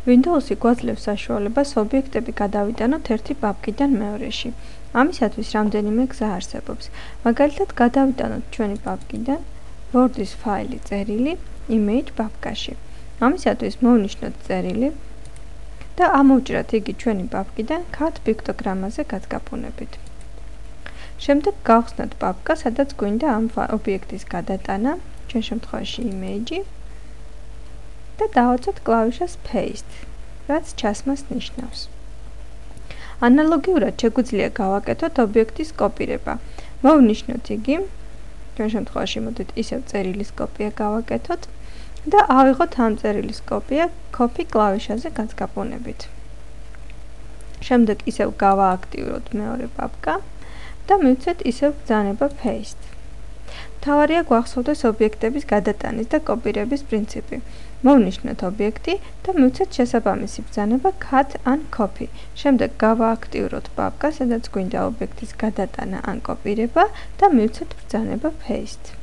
Windows-ი გვაძლევს საშუალებას ობიექტები გადავიტანოთ ერთი პაპკიდან მეორეში. ამისათვის რამდენიმე გზა არსებობს. მაგალითად, გადავიტანოთ ჩვენი პაპკიდან Word-ის ფაილი წერილი image პაპკაში. ამისათვის მოვნიშნოთ წერილი და ამოვჭრათ იგი ჩვენი პაპკიდან cut პიქტოგრამაზე გადგაფუნებით. შემდეგ გავხსნათ პაპკა, სადაც გვინდა ამ ობიექტის გადატანა, ჩვენ შემთხვევაში image და დავაწყოთ კლავიშას paste, რაც ჩასმას ნიშნავს. ანალოგიურად შეგვიძლია გავაკეთოთ ობიექტის კოპირება. მოვნიშნოთ იგი, ჩვენ შემთხვევაში მოდით ისევ წერილის კოპია გავაკეთოთ და ავიღოთ ამ წერილის კოპია copy კლავიშაზე გადგაფუნებით. შემდეგ ისევ გავააქტიუროთ მეორე პაპკა და მივცეთ ისევ ბრძანება paste. მთავარია გვახსოვდეს ობიექტების გადატანის და კოპირების პრინციპი. მოვნიშნოთ ობიექტი და მივცეთ შესაბამისი ბრძანება cut ან copy. შემდეგ გავააქტიუროთ პაპკა, სადაც გვინდა ობიექტის გადატანა ან კოპირება და მივცეთ ბრძანება paste.